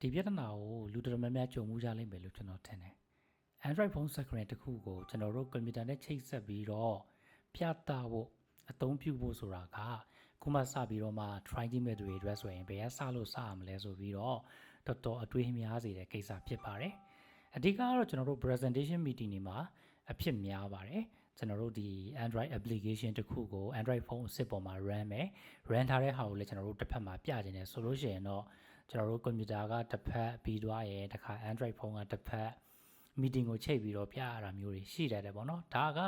ဒီပြဿနာကိုလူတော်များများကြုံမှုကြလိမ့်မယ်လို့ကျွန်တော်ထင်တယ် Android phone screen တစ်ခုကိုကျွန်တော်တို့ကွန်ပျူတာနဲ့ချိတ်ဆက်ပြီးတော့ပြသဖို့အသုံးပြုဖို့ဆိုတာကခုမှစပြီးတော့မှ try ကြည့်မဲ့သူတွေအတွက်ဆိုရင်ဘယ်ကစလို့စရမလဲဆိုပြီးတော့တော်တော်အတွေးများစေတဲ့ကိစ္စဖြစ်ပါတယ်အဓိကကတော့ကျွန်တော်တို့ presentation meeting တွေမှာအဖြစ်များပါတယ်ကျွန်တော်တို့ဒီ Android application တစ်ခုကို Android phone အစ်စ်ပေါ်မှာ run ထားတဲ့ဟာကိုလည်းကျွန်တော်တို့တစ်ဖက်မှာပြခြင်းနဲ့ဆိုလို့ရှိရင်တော့ကျွန်တော်တို့ကွန်ပျူတာကတစ်ဖက်ပြီးသွားရဲတခါ Android phone ကတစ်ဖက် meeting ကိုချိန်ပြီးတော့ပြရတာမျိုးတွေရှိတယ်တဲ့ပေါ့နော်ဒါက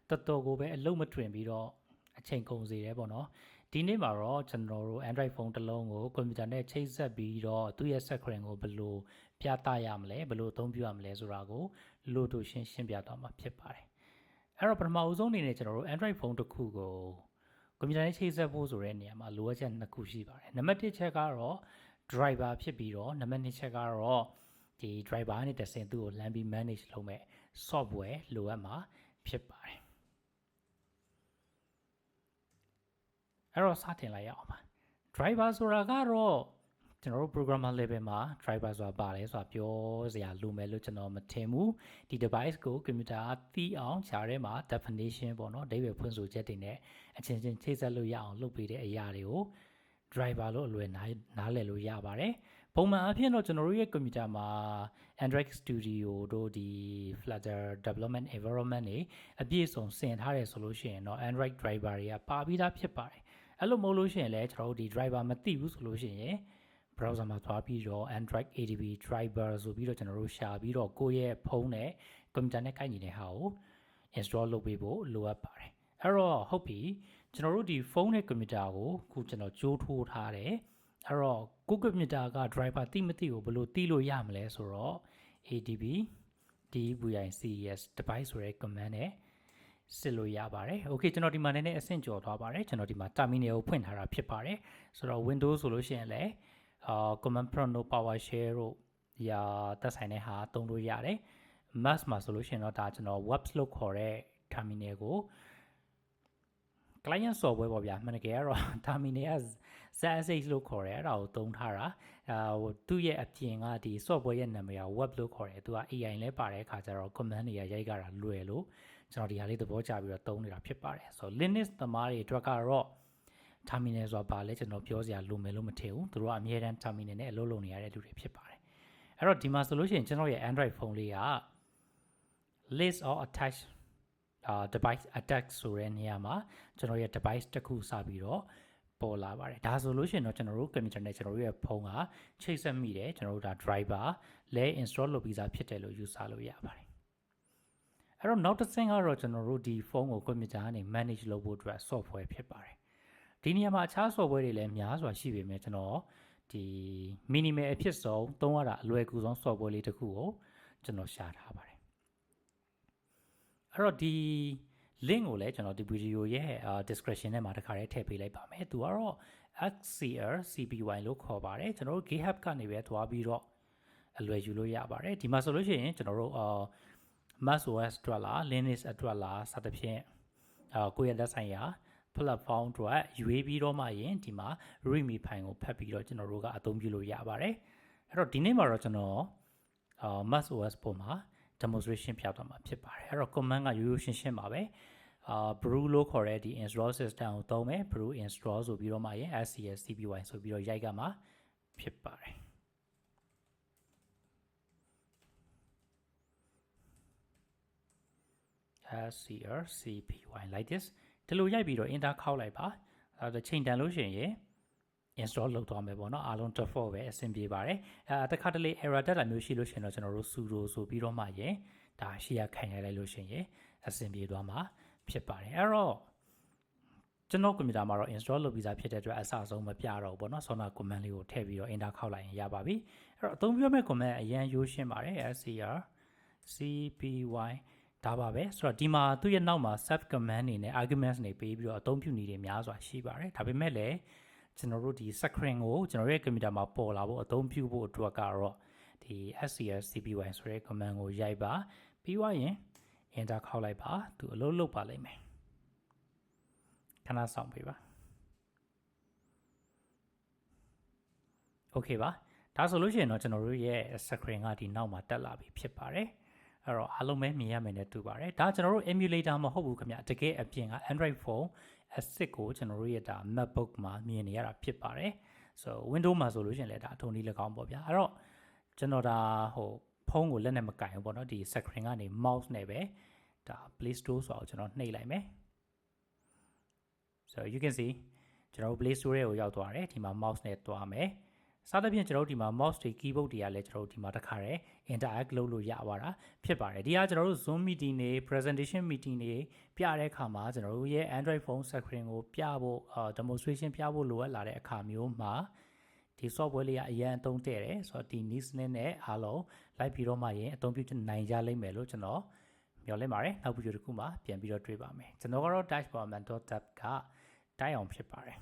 တော်တော်ကိုပဲအလုံးမတွင်ပြီးတော့အချိန်ကုန်စေတယ်ပေါ့နော်ဒီနေ့မှာတော့ကျွန်တော်တို့ Android phone တစ်လုံးကိုကွန်ပျူတာနဲ့ချိတ်ဆက်ပြီးတော့သူ့ရဲ့ screen ကိုဘယ်လိုပြသရမလဲဘယ်လိုအသုံးပြုရမလဲဆိုတာကိုလို့တို့ရှင်းပြသွားမှာဖြစ်ပါတယ်အဲ့တော့ပထမအဆုံးအနေနဲ့ကျွန်တော်တို့ Android phone တစ်ခုကိုကွန်ပျူတာနဲ့ချိတ်ဆက်ဖို့ဆိုတဲ့နေရာမှာလိုအပ်ချက်နှစ်ခုရှိပါတယ်နံပါတ်1ချက်ကတော့ driver ဖြစ်ပြီးတော့နံပါတ်2ချက်ကတော့ဒီ driver နဲ့တဆင်သူ့ကိုလမ်းပြီး manage လုပ်မဲ့ software လိုအပ်မှာဖြစ်ပါတယ်အဲ့တော့စတင်လိုက်ရအောင်ပါ driver ဆိုတာကတော့ကျွန်တော်တို့ programmer level မှာ driver ဆိုတာပါတယ်ဆိုတာပြောစရာလိုမယ်လို့ကျွန်တော်မထင်ဘူးဒီ device ကို computer သိအောင်ခြားထဲမှာ definition ပေါ့နော်အဓိပ္ပာယ်ဖွင့်ဆိုချက်တွေနဲ့အချင်းချင်းချိတ်ဆက်လို့ရအောင်လုပ်ပေးတဲ့အရာတွေကို driver လို့အလွယ်နားလည်လို့ရပါတယ်ပုံမှန်အဖြစ်တော့ကျွန်တော်တို့ရဲ့ကွန်ပျူတာမှာ Android Studio တို့ဒီ Flutter Development Environment တွေအပြည့်စုံဆင်ထားတယ်ဆိုလို့ရှိရင်တော့ Android driver တွေကပါပြီးသားဖြစ်ပါတယ်အဲ့လိုမဟုတ်လို့ရှိရင်လည်းကျွန်တော်တို့ဒီ driver မသိဘူးဆိုလို့ရှိရင် browser မှာသွားပြီးတော့ Android ADB driver ဆိုပြီးတော့ကျွန်တော်တို့ရှာပြီးတော့ကိုယ့်ရဲ့ဖုန်းနဲ့ကွန်ပျူတာနဲ့ကိုက်ညီတဲ့ဟာကို install လုပ်ပေးဖို့လိုအပ်ပါတယ်အဲ့တော့ဟုတ်ပြီကျွန်တော်တို့ဒီဖုန်းနဲ့ကွန်ပျူတာကိုခုကျွန်တော်ကြိုးထိုးထားတယ်အဲ့တော့ကိုကွန်ပျူတာက driver သိမသိကိုဘယ်လိုသိလို့ရမလဲဆိုတော့ ADB devices device ဆိုတဲ့ command နဲ့စစ်လို့ရပါတယ်။ Okay ကျွန်တော်ဒီမှာနည်းနည်းအဆင့်ကျော်သွားပါတယ်ကျွန်တော်ဒီမှာ terminal ကိုဖွင့်ထားတာဖြစ်ပါတယ်ဆိုတော့ Windows ဆိုလို့ရှိရင်လည်းcommand prompt တို့ PowerShell တို့ရာသက်ဆိုင်တဲ့ဟာသုံးလို့ရတယ် Mac မှာဆိုလို့ရှိရင်တော့ဒါကျွန်တော် web လို့ခေါ်တဲ့ terminal ကို client software ပေါ့ဗျာမှန်တကယ်ကတော့ terminal က ZSH လို့ခေါ်တယ်အဲ့ဒါကိုသုံးထားတာသူ့ရဲ့အပြင်ကဒီ software ရဲ့နာမည်က web လို့ခေါ်တယ်သူက AI လဲပါတဲ့အခါကျတော့ command တွေကရိုက်ကြတာလွယ်လို့ကျွန်တော်ဒီဟာလေးသဘောကျပြီးတော့သုံးနေတာဖြစ်ပါတယ်ဆိုတော့ Linux သမားတွေအတွက်ကတော့ terminal ဆိုတာဘာလဲကျွန်တော်ပြောစရာလိုမယ်လို့မထင်ဘူးသူတို့ကအမြဲတမ်း terminal နဲ့အလုပ်လုပ်နေရတဲ့လူတွေဖြစ်ပါတယ်အဲ့တော့ဒီမှာဆိုလို့ရှိရင်ကျွန်တော်ရဲ့ Android phone လေးက list or attach device attack ဆိုတဲ့နေရာမှာကျွန်တော်ရဲ့ device တစ်ခုစပြီးတော့ပေါ်လာပါတယ်ဒါဆိုလို့ရှိရင်တော့ကျွန်တော်တို့ကွန်ပျူတာနဲ့ကျွန်တော်တို့ရဲ့ဖုန်းကချိတ်ဆက်မိတယ်ကျွန်တော်တို့ဒါ driver လဲ install လုပ်ပြီးသားဖြစ်တယ်လို့ယူဆလို့ရပါတယ်အဲ့တော့နောက်တစ်ဆင့်ကတော့ကျွန်တော်တို့ဒီဖုန်းကိုကွန်ပျူတာကနေ manage လုပ်ဖို့အတွက် software ဖြစ်ပါတယ်ဒီနေရာမှာအခြား software တွေလည်းများစွာရှိပေမဲ့ကျွန်တော်ဒီ minimal အဖြစ်ဆုံးသုံးရတာအလွယ်ကူဆုံး software လေးတစ်ခုကိုကျွန်တော်ရှာထားပါတယ်အဲ့တော့ဒီ link ကိုလည်းကျွန်တော်ဒီ video ရဲ့ description ထဲမှာတစ်ခါတည်းထည့်ပေးလိုက်ပါမယ်သူကတော့ XCR CPY လို့ခေါ်ပါတယ်ကျွန်တော်တို့ GitHub ကနေပဲသွားပြီးတော့အလွယ်ယူလို့ရပါတယ်ဒီမှာဆိုလို့ရှိရင်ကျွန်တော်တို့macOS အတွက်လား Linux အတွက်လားစသဖြင့်ကိုယ့်ရဲ့လက်ဆိုင်ရာ platform အတွက်ရွေးပြီးတော့မှရင်ဒီမှာ readme file ကိုဖတ်ပြီးတော့ကျွန်တော်တို့ကအသုံးပြုလို့ရပါတယ်အဲ့တော့ဒီနေ့မှာတော့ကျွန်တော်macOS ပေါ်မှာ demonstration ပြသွားမှာဖြစ်ပါတယ်အဲ့တော့ command ကရိုးရိုးရှင်းရှင်းပါပဲbrew လို့ခေါ်တဲ့ဒီ install system ကိုသုံးမယ် brew install ဆိုပြီးတော့မှရင် scr/cpy ဆိုပြီးတော့ရိုက်ကမှာဖြစ်ပါတယ်scr/cpy like this ဒီလိုရိုက်ပြီးတော့ enter ခောက်လိုက်ပါအဲ့ချိန်တန်လို့ရှိရင် install လုပ်သွားမယ်ပေါ့နော်အားလုံး default ပဲအဆင်ပြေပါတယ်တခါတလေ error တက်တာမျိုးရှိလို့ရှိရင်တော့ကျွန်တော်တို့ sudo ဆိုပြီးတော့မှရင်ဒါရှေ့ရခိုင်လိုက်လို့ရှိရင်အဆင်ပြေသွားမှာဖြစ်ပါတယ်အဲ့တော့ကျွန်တော်ကွန်ပျူတာမှာတော့ install လုပ်ပြီးသားဖြစ်တဲ့အတွက်အစအဆုံးမပြတော့ဘူးပေါ့နော်ဆောနာ command လေးကိုထည့်ပြီးတော့ enter ခောက်လိုက်ရင်ရပါပြီအဲ့တော့အသုံးပြုမဲ့ command အရင်ရိုးရှင်းပါတယ် scr/cpy ဒါပါပဲဆိုတော့ဒီမှာသူ့ရဲ့နောက်မှာ sub command တွေနဲ့ arguments တွေပေးပြီးတော့အသုံးပြုနေတယ်များစွာရှိပါတယ်ဒါပေမဲ့လည်းကျွန်တော်တို့ဒီ screen ကိုကျွန်တော်ရဲ့ကွန်ပျူတာမှာပေါ်လာဖို့အသုံးပြုဖို့အတွက်ကတော့ဒီ scr/cpy ဆိုတဲ့ command ကိုရိုက်ပါပြီးွားရင် enter ခောက်လိုက်ပါသူအလုပ်လုပ်ပါလိမ့်မယ်ခဏဆောင်ပေးပါ okay ပါ ဒါဆိုလို့ရှိရင်တော့ကျွန်တော်တို့ရဲ့ screen ကဒီနောက်မှာတက်လာပြီဖြစ်ပါတယ်အဲ့တော့အားလုံးပဲမြင်ရမယ်နဲ့တူပါတယ်ဒါကျွန်တော်တို့ emulator မဟုတ်ဘူးခင်ဗျတကယ်အပြင်က Android phone S6 ကိုကျွန်တော်တို့ရဲ့ဒါ MacBook မှာမြင်နေရတာဖြစ်ပါတယ်ဆို Windows မှာဆိုလို့ရှိရင်လည်းဒါအထုံးလေး၎င်းပေါ့ဗျာအဲ့တော့ကျွန်တော်ဒါဖုန်းကိုလက်နဲ့မကင်ဘူးပေါ့နော်ဒီ screen ကနေ mouse နဲ့ပဲဒါ Play Store ဆိုတော့ကျွန်တော်နှိပ်လိုက်မယ် so you can see ကျွန်တော် Play Store ကိုရောက်သွားတယ်ဒီမှာ mouse နဲ့တွားမယ်စသဖြင့်ကျွန်တော်တို့ဒီမှာ mouse တွေ keyboard တွေကလည်းကျွန်တော်တို့ဒီမှာတစ်ခါတည်း interact လုပ်လို့ရသွားတာဖြစ်ပါတယ်ဒီကကျွန်တော်တို့ Zoom meeting တွေ presentation meeting တွေပြတဲ့အခါမှာကျွန်တော်တို့ရဲ့ Android phone screen ကိုပြဖို့demonstration ပြဖို့လိုအပ်လာတဲ့အခါမျိုးမှာဒီ software လေးကအရင်အသုံးတည့်တယ်ဆိုတော့ဒီ needs နဲ့အားလုံးလိုက်ပြီးတော့မှရင်အသုံးပြုနိုင်ကြလိမ့်မယ်လို့ကျွန်တော်မျှော်လင့်ပါတယ်နောက်ဗီဒီယိုတစ်ခုမှာပြန်ပြီးတော့တွေ့ပါမယ်ကျွန်တော်ကတော့ dashboard man.tab ကတိုက်အောင်ဖြစ်ပါတယ်